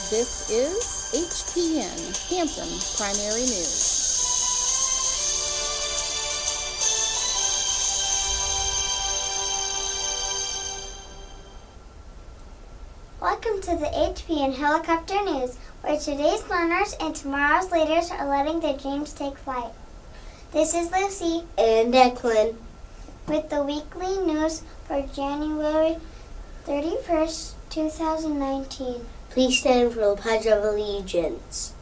This is HPN, Hampton Primary News. Welcome to the HPN Helicopter News, where today's learners and tomorrow's leaders are letting their dreams take flight. This is Lucie and Declan with the weekly news for January 31st, 2019. Please stand for the Pledge of Allegiance.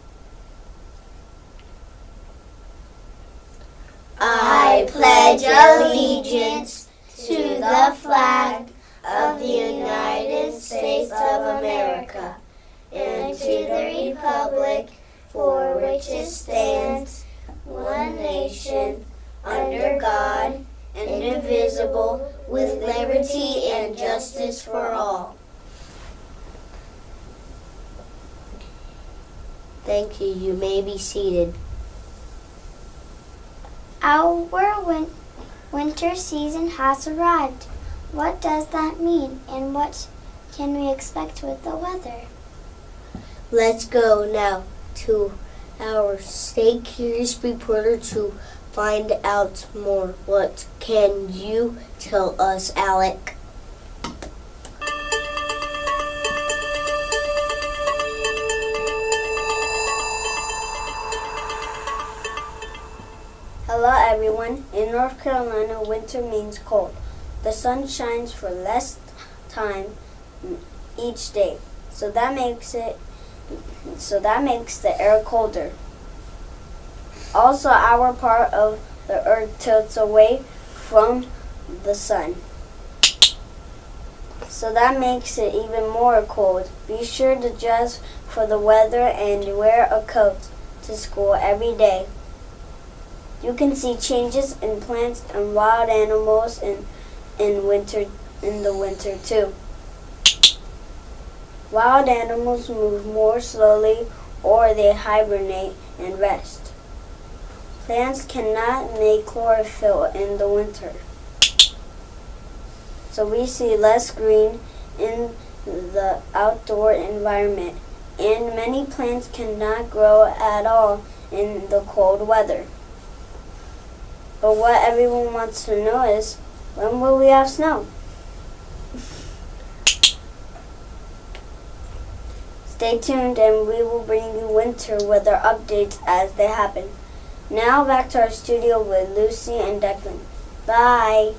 I pledge allegiance to the flag of the United States of America and to the republic for which it stands, one nation, under God, indivisible, with liberty and justice for all. Thank you. You may be seated. Our winter season has arrived. What does that mean, and what can we expect with the weather? Let's go now to our Stay Curious reporter to find out more. What can you tell us, Alec? Hello everyone. In North Carolina, winter means cold. The sun shines for less time each day, so that makes the air colder. Also, our part of the earth tilts away from the sun, so that makes it even more cold. Be sure to dress for the weather and wear a coat to school every day. You can see changes in plants and wild animals in the winter too. Wild animals move more slowly or they hibernate and rest. Plants cannot make chlorophyll in the winter, so we see less green in the outdoor environment, and many plants cannot grow at all in the cold weather. But what everyone wants to know is, when will we have snow? Stay tuned and we will bring you winter weather updates as they happen. Now back to our studio with Lucie and Declan. Bye!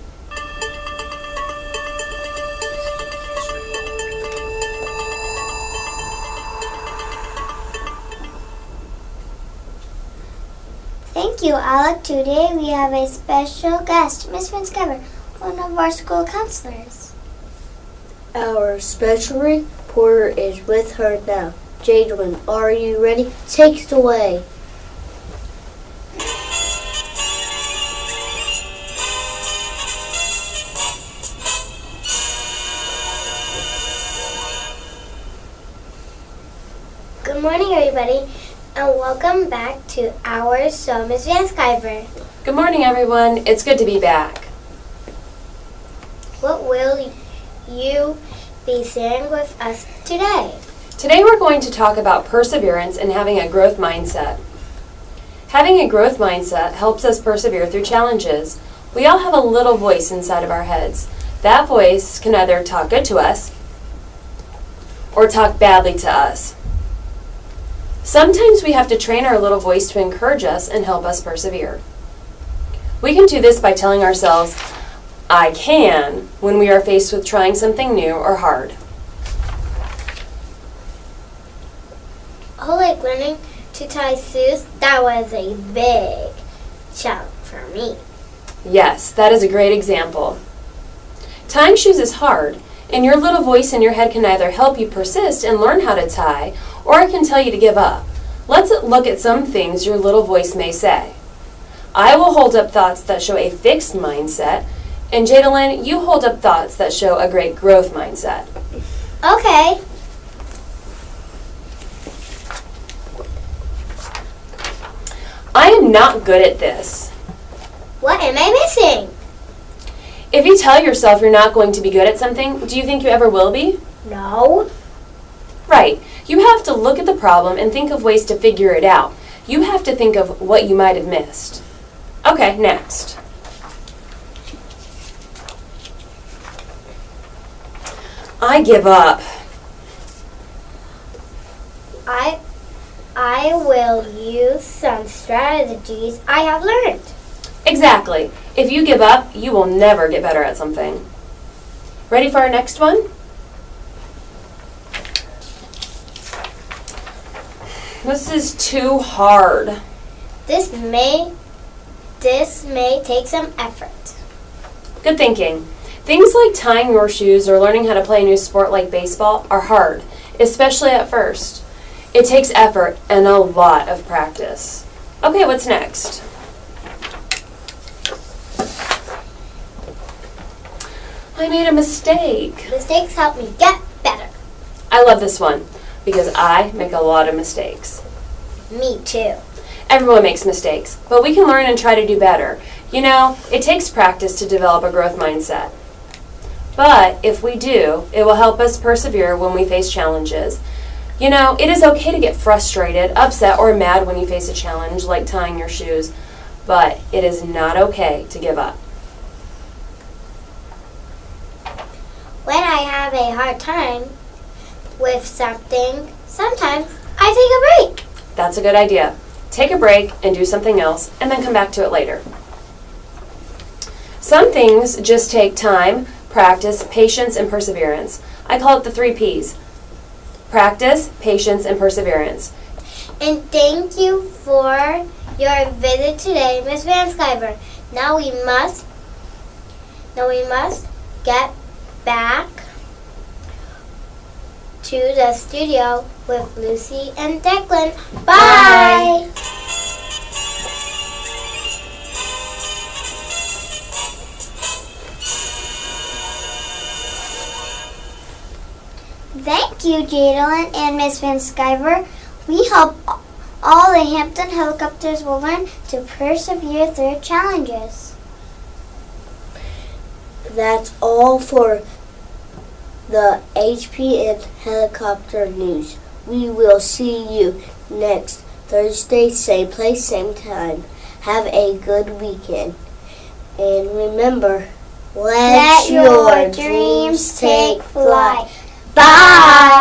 Thank you, Alec. Today we have a special guest, Miss Finscover, one of our school counselors. Our special reporter is with her now. Jadelin, are you ready? Take it away. Good morning, everybody, and welcome back to our show, Miss Finscover. Good morning, everyone. It's good to be back. What will you be sharing with us today? Today we're going to talk about perseverance and having a growth mindset. Having a growth mindset helps us persevere through challenges. We all have a little voice inside of our heads. That voice can either talk good to us or talk badly to us. Sometimes we have to train our little voice to encourage us and help us persevere. We can do this by telling ourselves, I can, when we are faced with trying something new or hard. Oh, like learning to tie shoes, that was a big challenge for me. Yes, that is a great example. Tying shoes is hard, and your little voice in your head can either help you persist and learn how to tie, or it can tell you to give up. Let's look at some things your little voice may say. I will hold up thoughts that show a fixed mindset, and Jadelin, you hold up thoughts that show a great growth mindset. Okay. I am not good at this. What am I missing? If you tell yourself you're not going to be good at something, do you think you ever will be? No. Right. You have to look at the problem and think of ways to figure it out. You have to think of what you might have missed. Okay, next. I give up. I will use some strategies I have learned. Exactly. If you give up, you will never get better at something. Ready for our next one? This is too hard. This may take some effort. Good thinking. Things like tying your shoes or learning how to play a new sport like baseball are hard, especially at first. It takes effort and a lot of practice. Okay, what's next? I made a mistake. Mistakes help me get better. I love this one because I make a lot of mistakes. Me too. Everyone makes mistakes, but we can learn and try to do better. You know, it takes practice to develop a growth mindset. But if we do, it will help us persevere when we face challenges. You know, it is okay to get frustrated, upset, or mad when you face a challenge like tying your shoes, but it is not okay to give up. When I have a hard time with something, sometimes I take a break. That's a good idea. Take a break and do something else, and then come back to it later. Some things just take time, practice, patience, and perseverance. I call it the 3 Ps. Practice, patience, and perseverance. And thank you for your visit today, Miss Van Skyver. Now we must get back to the studio with Lucie and Declan. Bye! Thank you, Jadelin and Miss Van Skyver. We hope all the Hampton helicopters will learn to persevere through challenges. That's all for the HPN Helicopter News. We will see you next Thursday, same place, same time. Have a good weekend. And remember, let your dreams take flight. Bye!